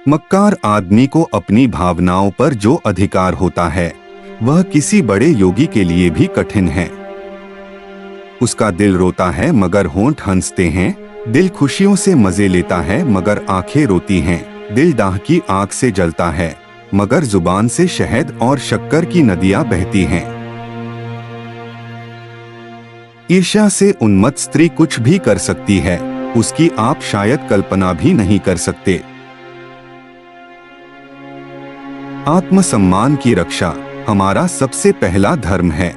मक्कार आदमी को अपनी भावनाओं पर जो अधिकार होता है वह किसी बड़े योगी के लिए भी कठिन है। उसका दिल रोता है मगर होंठ हंसते हैं, दिल खुशियों से मजे लेता है मगर आंखें रोती हैं, दिल दाह की आग से जलता है मगर जुबान से शहद और शक्कर की नदियां बहती हैं। ईर्ष्या से उन्मत्त स्त्री कुछ भी कर सकती है, उसकी आप शायद कल्पना भी नहीं कर सकते। आत्मसम्मान की रक्षा हमारा सबसे पहला धर्म है।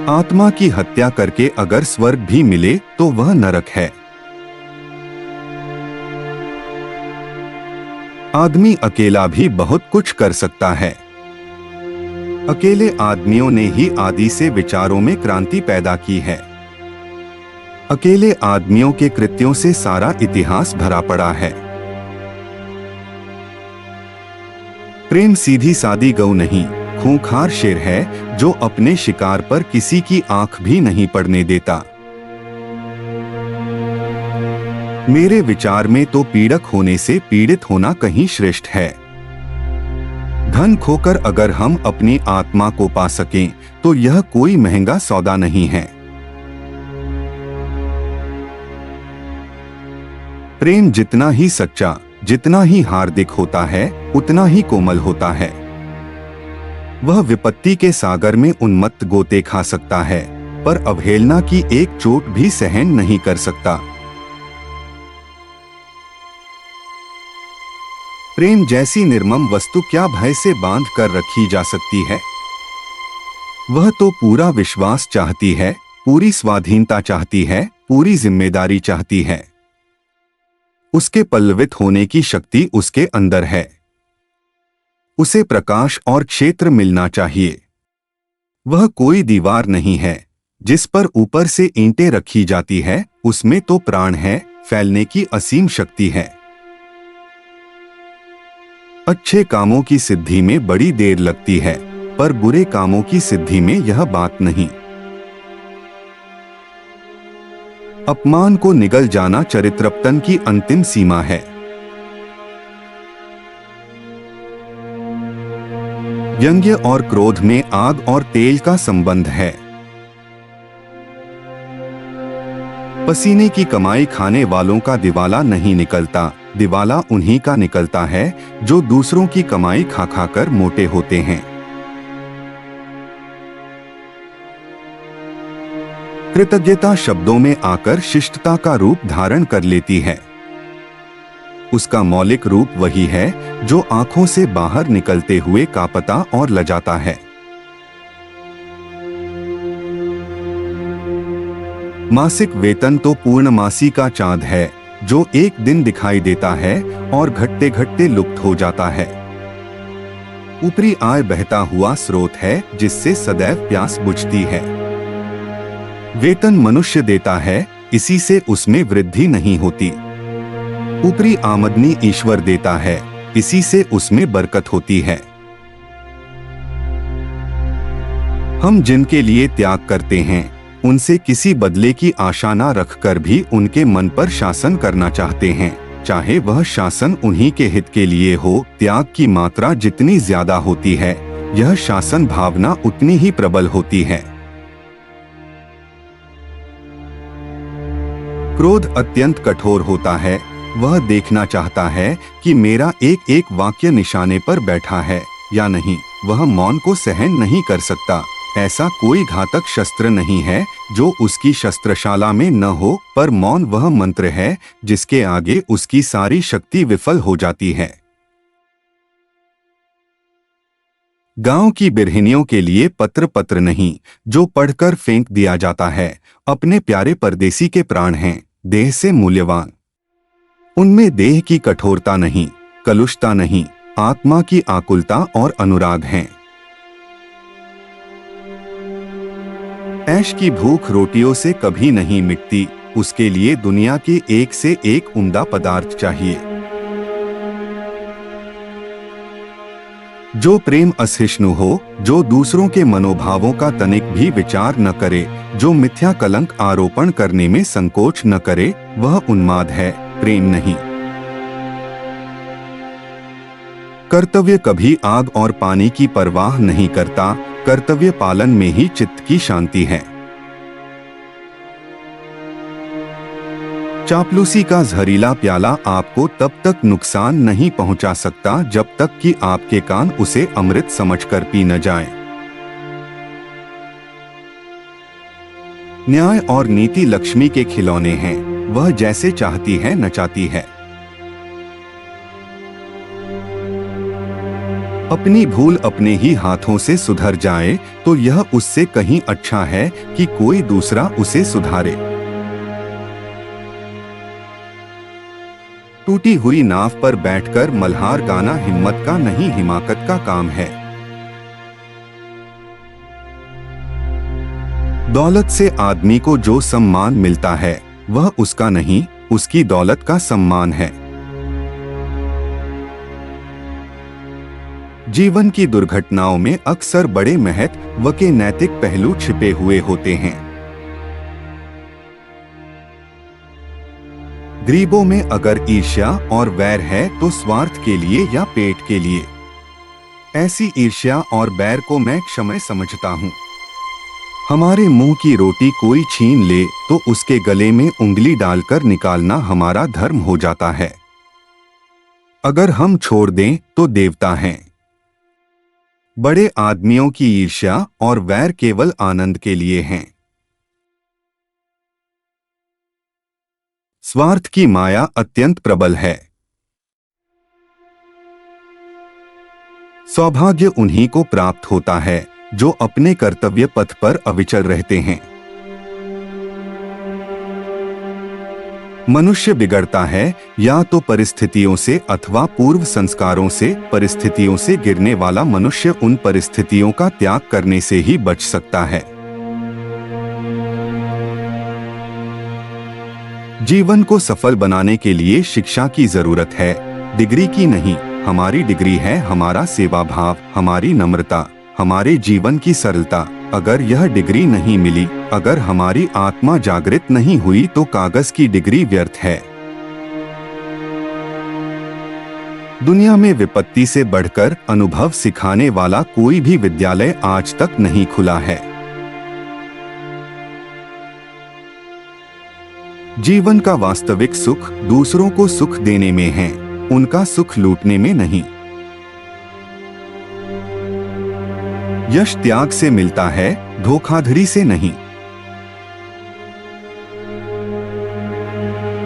आत्मा की हत्या करके अगर स्वर्ग भी मिले तो वह नरक है। आदमी अकेला भी बहुत कुछ कर सकता है। अकेले आदमियों ने ही आदि से विचारों में क्रांति पैदा की है। अकेले आदमियों के कृत्यों से सारा इतिहास भरा पड़ा है। प्रेम सीधी सादी गऊ नहीं, खूंखार शेर है जो अपने शिकार पर किसी की आंख भी नहीं पड़ने देता। मेरे विचार में तो पीड़क होने से पीड़ित होना कहीं श्रेष्ठ है। धन खोकर अगर हम अपनी आत्मा को पा सकें तो यह कोई महंगा सौदा नहीं है। प्रेम जितना ही सच्चा, जितना ही हार्दिक होता है, उतना ही कोमल होता है। वह विपत्ति के सागर में उन्मत्त गोते खा सकता है, पर अवहेलना की एक चोट भी सहन नहीं कर सकता। प्रेम जैसी निर्मम वस्तु क्या भय से बांध कर रखी जा सकती है? वह तो पूरा विश्वास चाहती है, पूरी स्वाधीनता चाहती है, पूरी जिम्मेदारी चाहती है। उसके पल्लवित होने की शक्ति उसके अंदर है। उसे प्रकाश और क्षेत्र मिलना चाहिए। वह कोई दीवार नहीं है जिस पर ऊपर से ईंटें रखी जाती है, उसमें तो प्राण है, फैलने की असीम शक्ति है। अच्छे कामों की सिद्धि में बड़ी देर लगती है, पर बुरे कामों की सिद्धि में यह बात नहीं। अपमान को निगल जाना चरित्रपतन की अंतिम सीमा है। व्यंग्य और क्रोध में आग और तेल का संबंध है। पसीने की कमाई खाने वालों का दिवाला नहीं निकलता, दिवाला उन्हीं का निकलता है जो दूसरों की कमाई खा खा कर मोटे होते हैं। कृतज्ञता शब्दों में आकर शिष्टता का रूप धारण कर लेती है। उसका मौलिक रूप वही है जो आंखों से बाहर निकलते हुए कांपता और लजाता है। मासिक वेतन तो पूर्णमासी का चांद है जो एक दिन दिखाई देता है और घटते घटते लुप्त हो जाता है। ऊपरी आय बहता हुआ स्रोत है जिससे सदैव प्यास बुझती है। वेतन मनुष्य देता है, इसी से उसमें वृद्धि नहीं होती। ऊपरी आमदनी ईश्वर देता है, इसी से उसमें बरकत होती है। हम जिनके लिए त्याग करते हैं उनसे किसी बदले की आशा न रखकर भी उनके मन पर शासन करना चाहते हैं, चाहे वह शासन उन्हीं के हित के लिए हो। त्याग की मात्रा जितनी ज्यादा होती है, यह शासन भावना उतनी ही प्रबल होती है। क्रोध अत्यंत कठोर होता है। वह देखना चाहता है कि मेरा एक एक वाक्य निशाने पर बैठा है या नहीं। वह मौन को सहन नहीं कर सकता। ऐसा कोई घातक शस्त्र नहीं है जो उसकी शस्त्रशाला में न हो, पर मौन वह मंत्र है जिसके आगे उसकी सारी शक्ति विफल हो जाती है। गांव की बिरहिनियों के लिए पत्र पत्र नहीं जो पढ़कर फेंक दिया जाता है। अपने प्यारे परदेसी के प्राण हैं, देह से मूल्यवान। उनमें देह की कठोरता नहीं, कलुषता नहीं, आत्मा की आकुलता और अनुराग हैं। ऐश की भूख रोटियों से कभी नहीं मिटती, उसके लिए दुनिया के एक से एक उम्दा पदार्थ चाहिए। जो प्रेम असहिष्णु हो, जो दूसरों के मनोभावों का तनिक भी विचार न करे, जो मिथ्या कलंक आरोपण करने में संकोच न करे, वह उन्माद है, प्रेम नहीं। कर्तव्य कभी आग और पानी की परवाह नहीं करता, कर्तव्य पालन में ही चित्त की शांति है। चापलूसी का जहरीला प्याला आपको तब तक नुकसान नहीं पहुंचा सकता जब तक कि आपके कान उसे अमृत समझकर पी न जाएं। न्याय और नीति लक्ष्मी के खिलौने हैं, वह जैसे चाहती है नचाती है। अपनी भूल अपने ही हाथों से सुधर जाए तो यह उससे कहीं अच्छा है कि कोई दूसरा उसे सुधारे। टूटी हुई नाव पर बैठकर मल्हार गाना हिम्मत का नहीं हिमाकत का काम है। दौलत से आदमी को जो सम्मान मिलता है वह उसका नहीं, उसकी दौलत का सम्मान है। जीवन की दुर्घटनाओं में अक्सर बड़े महत्व के नैतिक पहलू छिपे हुए होते हैं। गरीबों में अगर ईर्ष्या और वैर है तो स्वार्थ के लिए या पेट के लिए। ऐसी ईर्ष्या और बैर को मैं क्षमा समझता हूँ। हमारे मुंह की रोटी कोई छीन ले तो उसके गले में उंगली डालकर निकालना हमारा धर्म हो जाता है। अगर हम छोड़ दें तो देवता हैं। बड़े आदमियों की ईर्ष्या और वैर केवल आनंद के लिए हैं। स्वार्थ की माया अत्यंत प्रबल है। सौभाग्य उन्हीं को प्राप्त होता है जो अपने कर्तव्य पथ पर अविचल रहते हैं। मनुष्य बिगड़ता है या तो परिस्थितियों से अथवा पूर्व संस्कारों से। परिस्थितियों से गिरने वाला मनुष्य उन परिस्थितियों का त्याग करने से ही बच सकता है। जीवन को सफल बनाने के लिए शिक्षा की जरूरत है, डिग्री की नहीं। हमारी डिग्री है हमारा सेवा भाव, हमारी नम्रता, हमारे जीवन की सरलता। अगर यह डिग्री नहीं मिली, अगर हमारी आत्मा जागृत नहीं हुई तो कागज की डिग्री व्यर्थ है। दुनिया में विपत्ति से बढ़कर अनुभव सिखाने वाला कोई भी विद्यालय आज तक नहीं खुला है। जीवन का वास्तविक सुख दूसरों को सुख देने में है, उनका सुख लूटने में नहीं। यश त्याग से मिलता है, धोखाधड़ी से नहीं।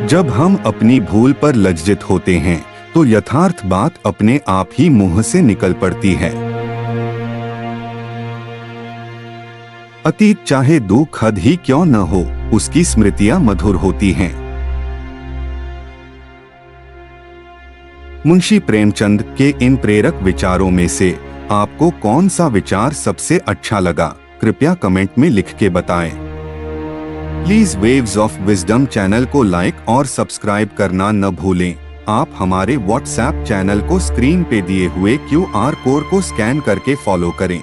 जब हम अपनी भूल पर लज्जित होते हैं तो यथार्थ बात अपने आप ही मुंह से निकल पड़ती है। अतीत चाहे दुखद ही क्यों न हो, उसकी स्मृतियां मधुर होती हैं। मुंशी प्रेमचंद के इन प्रेरक विचारों में से आपको कौन सा विचार सबसे अच्छा लगा, कृपया कमेंट में लिख के बताएं। Please waves of wisdom channel को लाइक और सब्सक्राइब करना न भूलें। आप हमारे व्हाट्सएप चैनल को स्क्रीन पे दिए हुए QR कोड को स्कैन करके फॉलो करें।